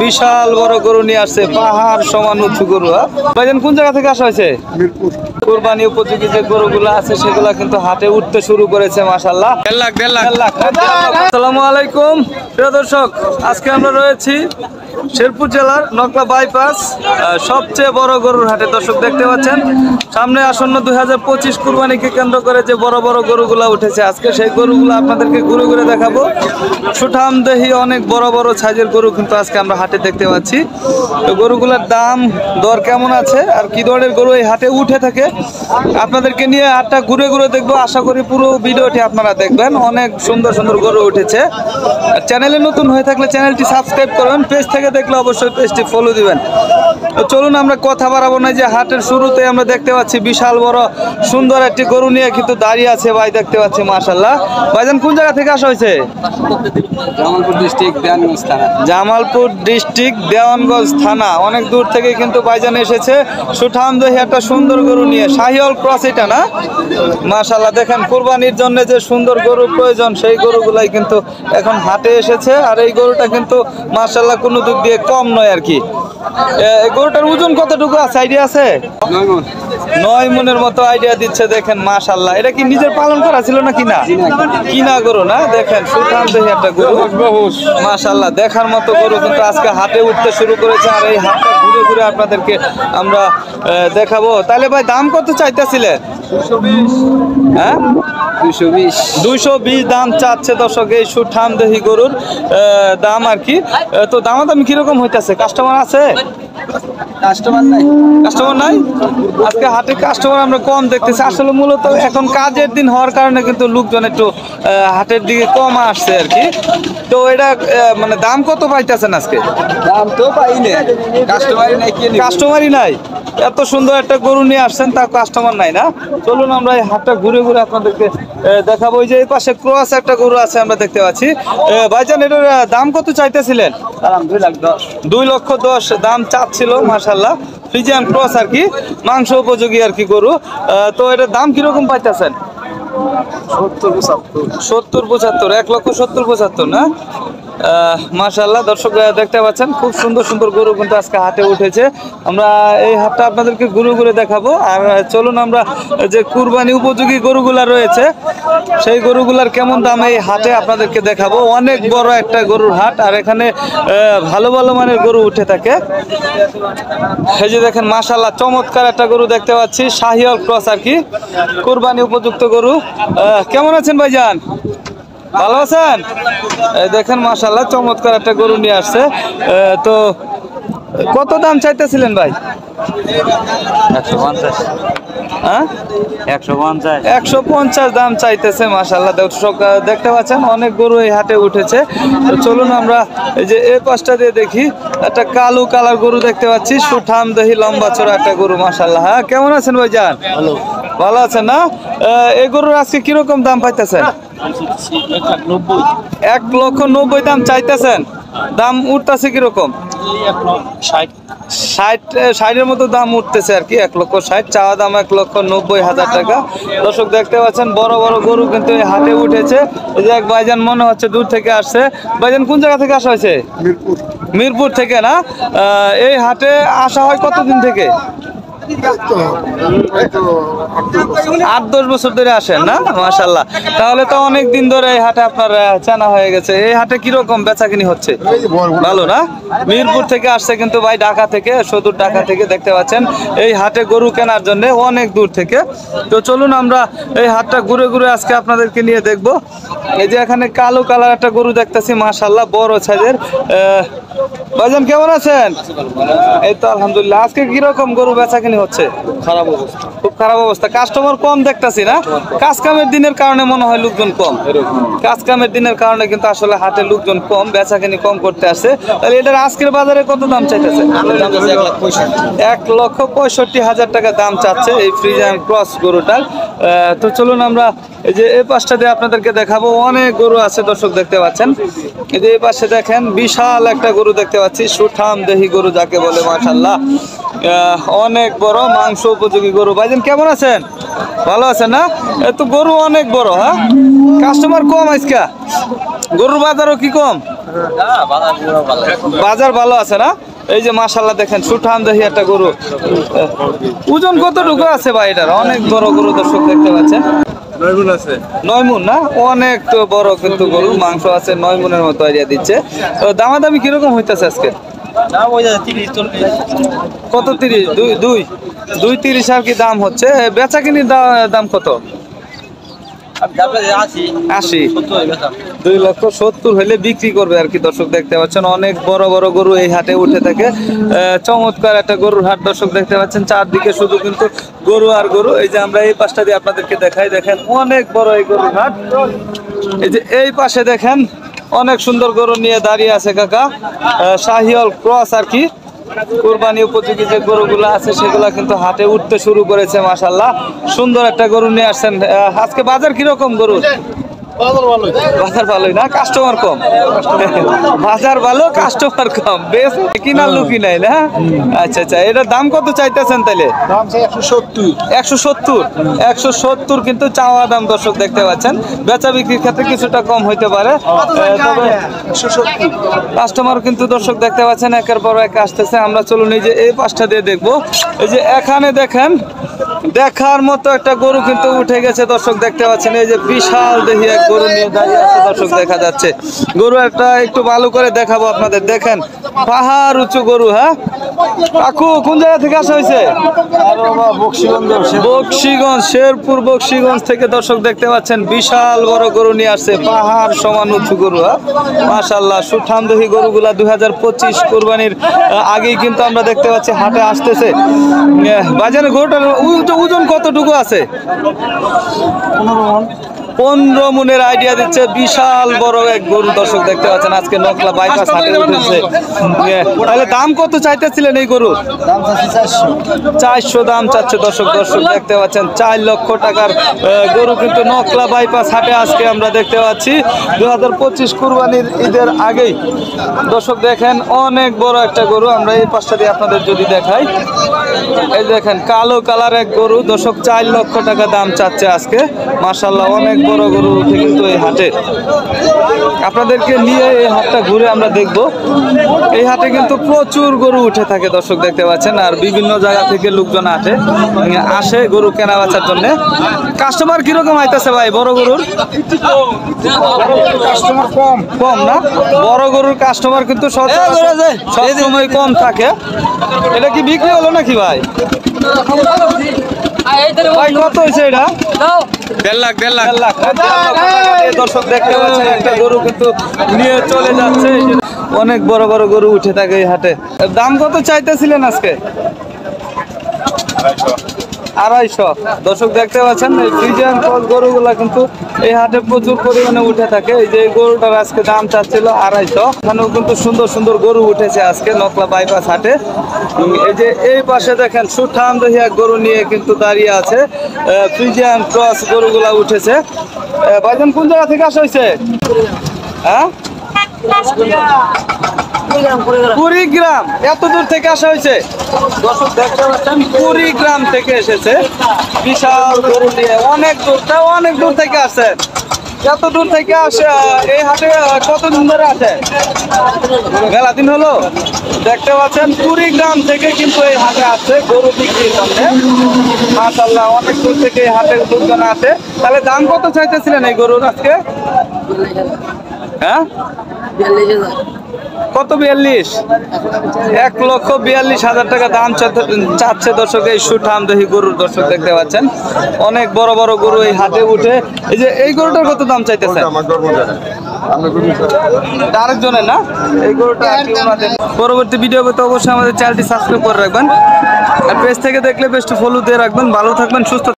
বিশাল বড় গরু নিয়ে আসছে, পাহাড় সমান উঁচু গরু। ভাইজান কোন জায়গা থেকে আসা হয়েছে? কুরবানি উপযোগী যে গরুগুলো আছে সেগুলা কিন্তু হাটে উঠতে শুরু করেছে মাশাআল্লাহ। 1.5 লাখ। আসসালামু আলাইকুম প্রিয় দর্শক, আজকে আমরা রয়েছি শেরপুর জেলার নকলা বাইপাস সবচেয়ে বড় গরুর হাটে। দর্শক দেখতে পাচ্ছেন সামনে আসন্ন 2025 কুরবানিকে কেন্দ্র করে যে বড় বড় গরুগুলা উঠেছে, আজকে সেই গরুগুলো আপনাদেরকে ঘুরে ঘুরে দেখাবো। সুঠাম দেহি অনেক বড় বড় সাইজের গরু কিন্তু আজকে আমরা হাটে দেখতে পাচ্ছি। তো গরুগুলোর দাম দর কেমন আছে আর কি ধরনের গরু এই হাটে উঠে থাকে আপনাদেরকে নিয়ে হাটটা ঘুরে ঘুরে দেখবো। আশা করি পুরো ভিডিওটি আপনারা দেখবেন। অনেক সুন্দর সুন্দর গরু উঠেছে। চ্যানেলে নতুন হয়ে থাকলে চ্যানেলটি সাবস্ক্রাইব করবেন, পেজ থেকে দেখলে অবশ্যই পেজটি ফলো দিবেন। তো চলুন আমরা কথা বাড়াবো না, যে হাটের শুরুতে আমরা দেখতে পাচ্ছি বিশাল বড় সুন্দর একটি গরু নিয়ে কিন্তু দাঁড়িয়ে আছে ভাই, দেখতে পাচ্ছি মাশাআল্লাহ। ভাইজান কোন জায়গা থেকে আসা হয়েছে? জামালপুর ডিস্ট্রিক্ট দেওয়ানগঞ্জ থানা। জামালপুর ডিস্ট্রিক্ট দেওয়ানগঞ্জ থানা, অনেক দূর থেকে কিন্তু ভাইজান এসেছে সুঠাম দেহি একটা সুন্দর গরু নিয়ে। শাহিওয়াল ক্রস এটা না? মাশাআল্লাহ, দেখেন কুরবানির জন্য যে সুন্দর গরুর প্রয়োজন সেই গরুগুলাই কিন্তু এখন হাটে এসেছে। আর এই গরুটা কিন্তু মাশাআল্লাহ কোনো দিক দিয়ে কম নয় আর কি। এই গরুটার ওজন কতটুকু আছে, আইডিয়া আছে? 9 মনের মতো আইডিয়া দিচ্ছে। দেখেন মাশাআল্লাহ, এটা কি নিজের পালন করা ছিল না কিনা? কিনা গরু না? দেখেন সুঠাম দেহি একটা গরু মাশাআল্লাহ, দেখার মতো গরু কিন্তু আজকে হাটে উঠতে শুরু করেছে। আর এই হাটটা ঘুরে ঘুরে আপনাদেরকে আমরা দেখাবো। তাহলে ভাই দাম কত চাইতেছিলেন? 220। হ্যাঁ 220 দাম চাচ্ছে দর্শক এই সুঠাম দেহি গরুর দাম আর কি। তো দামাদামি কিরকম হইতেছে? কাস্টমার আছে? কাস্টমার নাই। আজকে হাটে কাস্টমার আমরা কম দেখতেছি। আসলে মূলত এখন কাজের দিন হওয়ার কারণে কিন্তু লোকজন একটু হাটের দিকে কম আসছে আর কি। তো এটা মানে দাম কত পাইতেছেন আজকে? দাম তো পাইনি, কাস্টমারই নাই। এত সুন্দর একটা গরু নিয়ে আসছেন, তা কাস্টমার নাই না? চলুন আমরা এই হাটটা ঘুরে ঘুরে আপনাদেরকে দেখাবো। ওই যে এই পাশে ক্রস একটা গরু আছে আমরা দেখতে পাচ্ছি। ভাইজান এটার দাম কত চাইতেছিলেন? 2,10,00,000 দাম চাচ্ছিল মাশাআল্লাহ। ফ্রিজিয়ান ক্রস আর কি, মাংস উপযোগী আর কি গরু। তো এটার দাম কিরকম পাইতেছেন? 70-75। 1,70,75 না? মাশাআল্লাহ, দর্শক দেখতে পাচ্ছেন খুব সুন্দর সুন্দর গরু কিন্তু আজকে হাটে উঠেছে। আমরা এই হাটটা আপনাদেরকে ঘুরে ঘুরে দেখাবো। আর চলুন আমরা যে কুরবানি উপযোগী গরুগুলা রয়েছে সেই গরুগুলার কেমন দাম এই হাটে আপনাদেরকে দেখাবো। অনেক বড় একটা গরুর হাট, আর এখানে ভালো ভালো মানের গরু উঠে থাকে। এই যে দেখেন মাশাআল্লাহ, চমৎকার একটা গরু দেখতে পাচ্ছি, শাহিওয়াল ক্রস আর কি, কুরবানি উপযুক্ত গরু। কেমন আছেন ভাইজান? ভালো আছেন? দেখেন মাশাআল্লাহ চমৎকার একটা গরু নিয়ে আসছে। তো কত দাম চাইতেছিলেন ভাই? 150। হ্যাঁ 150 দাম চাইতেছে মাশাআল্লাহ। দর্শক দেখতে পাচ্ছেন অনেক গরু এই হাটে উঠেছে। তো চলুন আমরা এই যে এই পাশটা দিয়ে দেখি, একটা কালো কালার গরু দেখতে পাচ্ছি, সুঠাম দেহি লম্বা চড়া একটা গরু মাশাআল্লাহ। হ্যাঁ কেমন আছেন ভাইজান? ভালো আছেন না? এই গরুর আজকে কিরকম দাম পাইতেছেন? 1,90,000 দাম চাইতেছেন। দাম উঠতেছে কিরকম? 60-60 মতো দাম উঠতেছে আর কি। 1,60,000 চাওয়া দাম, 1,90,000 টাকা। দর্শক দেখতে পাচ্ছেন বড় বড় গরু কিন্তু এই হাটে উঠেছে। এই যে এক ভাইজান মনে হচ্ছে দূর থেকে আসছে। ভাইজান কোন জায়গা থেকে আসা হয়েছে? মিরপুর থেকে না? এই হাটে আসা হয় কতদিন থেকে? 8-10 বছর ধরে আসেন না? মাশাআল্লাহ, তাহলে তো অনেক দিন ধরে এই হাটে আপনার চেনা হয়ে গেছে। এই হাটে কিরকম বেচাকিনি হচ্ছে? ভালো না? মিরপুর থেকে আসছে কিন্তু ভাই, ঢাকা থেকে, সুদূর ঢাকা থেকে দেখতে পাচ্ছেন এই হাটে গরু কেনার জন্য অনেক দূর থেকে। তো চলুন আমরা এই হাটটা ঘুরে ঘুরে আজকে আপনাদেরকে নিয়ে দেখবো। এই যে এখানে কালো কালার একটা গরু দেখতেছি মাশাআল্লাহ, বড় সাইজের। ভাইজান কেমন আছেন? এই তো আলহামদুলিল্লাহ। আজকে কিরকম গরু বেচাকিনি হচ্ছে? খারাপ অবস্থা, খুব খারাপ অবস্থা। কাস্টমার কম দেখতেছি না? কাজ কামের দিনের কারণে মনে হয় লোকজন কম। কাজ কামের দিনের কারণে কিন্তু আসলে হাটে লোকজন কম, বেচাকিনি কম করতে আসে। তাহলে এটার আজকের বাজারে কত দাম চাইতেছে? 1,65,000 টাকা দাম চাচ্ছে এই ফ্রিজিয়ান ক্রস গরুটার। তো চলুন আমরা এই যে এই পাশটা দিয়ে আপনাদেরকে দেখাবো। অনেক গরু আছে দর্শক দেখতে পাচ্ছেন। এই যে এই পাশে দেখেন বিশাল একটা গরু দেখতে পাচ্ছি, সুঠাম দেহি গরু যাকে বলে মাশাআল্লাহ। অনেক বড় মাংস উপযোগী গরু। ভাইজান কেমন আছেন? ভালো আছেন না? তো গরু অনেক বড়। হ্যাঁ কাস্টমার কম আজকে, গরুর বাজারও কি কম? বাজার ভালো আছে না? এই যে মাশাআল্লাহ দেখেন সুঠাম দেহি একটা গরু। ওজন কতটুকু আছে ভাই এটার? অনেক বড় গরু দর্শক দেখতে পাচ্ছেন। 9 গুণ আছে। 9 মুন না? অনেক তো বড় কিন্তু গরু, মাংস আছে 9 মুনের মতো আইডিয়া দিচ্ছে। তো দামাদামি কিরকম হইতাছে আজকে? দাম ওই 30 40। কত 30? 2.30 আর কি দাম হচ্ছে। বেচা কিনির দাম কত? 80। 2,70,000 হলে বিক্রি করবে আর কি দর্শক দেখতে পাচ্ছেন। অনেক বড় বড় গরু এই হাটে উঠে থাকে। চমৎকার একটা গরুর হাট দর্শক দেখতে পাচ্ছেন। চারদিকে শুধু কিন্তু গরু আর গরু। এই যে আমরা এই পাশটা দিয়ে আপনাদেরকে দেখাই, দেখেন অনেক বড় এই গরুর হাট। এই যে এই পাশে দেখেন অনেক সুন্দর গরু নিয়ে দাঁড়িয়ে আছে কাকা। শাহিওয়াল ক্রস আর কি। কুরবানি উপযোগী যে গরুগুলো আছে সেগুলা কিন্তু হাটে উঠতে শুরু করেছে মাশাআল্লাহ। সুন্দর একটা গরু নিয়ে আসছেন। আজকে বাজার কিরকম গরুর? বাজার ভালোই না, কাস্টমার কম। বাজার ভালো, কাস্টমার কম, বেশ কিনার লুকি নাই না? আচ্ছা আচ্ছা, এটার দাম কত চাইতেছেন তাইলে? দাম 170। 170 কিন্তু চাওয়া দাম দর্শক দেখতে পাচ্ছেন। বেচা বিক্রির ক্ষেত্রে কিছুটা কম হইতে পারে, তবে 170। কাস্টমার কিন্তু দর্শক দেখতে পাচ্ছেন একের পর এক আসতেছে। আমরা চলুন এই যে এই পাশটা দিয়ে দেখবো। এই যে এখানে দেখেন দেখার মতো একটা গরু কিন্তু উঠে গেছে দর্শক দেখতে পাচ্ছেন। এই যে বিশাল দেহি এক গরু নিয়ে দাঁড়িয়ে আছে দর্শক দেখা যাচ্ছে। গরু একটা একটু ভালো করে দেখাবো আপনাদের। দেখেন পাহাড় উঁচু গরু। হ্যাঁ কাকু, কোন জায়গা থেকে আসা হয়েছে? বকশিগঞ্জ, শেরপুর বকশিগঞ্জ থেকে দর্শক দেখতে পাচ্ছেন বিশাল বড় গরু নিয়ে আসছে। পাহাড় সমান উঁচু গরু। মাশাআল্লাহ সুঠাম দেহি গরুগুলা 2025 কুরবানির আগেই কিন্তু আমরা দেখতে পাচ্ছি হাটে আসতেছে। বাজারে গরুটার ওজন কতটুকু আছে? 15 মনের আইডিয়া দিচ্ছে। বিশাল বড় এক গরু দর্শক দেখতে পাচ্ছেন। আজকে নকলা বাইপাস হাটে উঠেছে। তাহলে দাম কত চাইতেছিলেন এই গরুর? দাম 400। দাম চাচ্ছে দর্শক দেখতে পাচ্ছেন। 4 লক্ষ টাকার গরু কিন্তু নকলা বাইপাস হাটে আজকে আমরা দেখতে পাচ্ছি 2025 কুরবানির ঈদের আগেই। দর্শক দেখেন অনেক বড় একটা গরু। আমরা এই পাশটা দিয়ে আপনাদের যদি দেখাই, এই দেখেন কালো কালার এক গরু দর্শক 4 লক্ষ টাকা দাম চাচ্ছে আজকে। মাশাআল্লাহ অনেক বড় গরু উঠে কিন্তু এই হাটে। আপনাদেরকে নিয়ে এই হাটটা ঘুরে আমরা দেখব। এই হাটে কিন্তু প্রচুর গরু উঠে থাকে দর্শক দেখতে পাচ্ছেন। আর বিভিন্ন জায়গা থেকে লোকজন আসে গরু কেনা বেচার জন্য। কাস্টমার কিরকম আইতেছে ভাই বড় গরুর? কাস্টমার কম না? বড় গরুর কাস্টমার কিন্তু সবসময় কম থাকে। এটা কি বিক্রি হলো নাকি ভাই? ভাই কত হয়েছে এটা? 1.5 লাখ। দর্শক দেখতে পাচ্ছেন একটা গরু কিন্তু নিয়ে চলে যাচ্ছে। অনেক বড় বড় গরু উঠে থাকে এই হাটে। দাম কত চাইতেছিলেন আজকে? 250। দর্শক দেখতে পাচ্ছেন এই ফ্রিজিয়ান ক্রস গরুগুলা কিন্তু এই হাটে প্রচুর পরিমাণে উঠে থাকে। এই যে গরুটার আজকে দাম চাচ্ছিল 250। এখানেও কিন্তু সুন্দর সুন্দর গরু উঠেছে আজকে নকলা বাইপাস হাটে। এই যে এই পাশে দেখেন সুঠাম দেহি এক গরু নিয়ে কিন্তু দাঁড়িয়ে আছে। ফ্রিজিয়ান ক্রস গরুগুলা উঠেছে। ভাইজান কোন জায়গা থেকে আসা হয়েছে? হ্যাঁ কুড়িগ্রাম। এত দূর থেকে আসা হয়েছে দর্শক দেখতে পাচ্ছেন। কুড়িগ্রাম থেকে এসেছে বিশাল গরু নিয়ে। অনেক দূর থেকে আসে। এত দূর থেকে আসে এই হাটে কতদিন ধরে আছে? মেলা দিন হলো। দেখতে পাচ্ছেন কুড়িগ্রাম থেকে কিন্তু এই হাটে আসছে গরু বিক্রির জন্য। মাশাআল্লাহ অনেক দূর থেকে এই হাটে লোকজন আসে। তাহলে দাম কত চাইতেছিলেন এই গরুর আজকে? হ্যাঁ কত? 42। 1,42,000 টাকা দাম চাচ্ছে দর্শক এই সুঠাম দেহি গরুর। দর্শক দেখতে পাচ্ছেন অনেক বড় বড় গরু এই হাটে উঠে। এই যে এই গরুটার কত দাম চাইতেছে? আরেকজনের না এই গরুটা। পরবর্তী ভিডিও পেতে অবশ্যই আমাদের চ্যানেলটি সাবস্ক্রাইব করে রাখবেন। আর পেজ থেকে দেখলে বেস্ট ফলো দিয়ে রাখবেন। ভালো থাকবেন, সুস্থ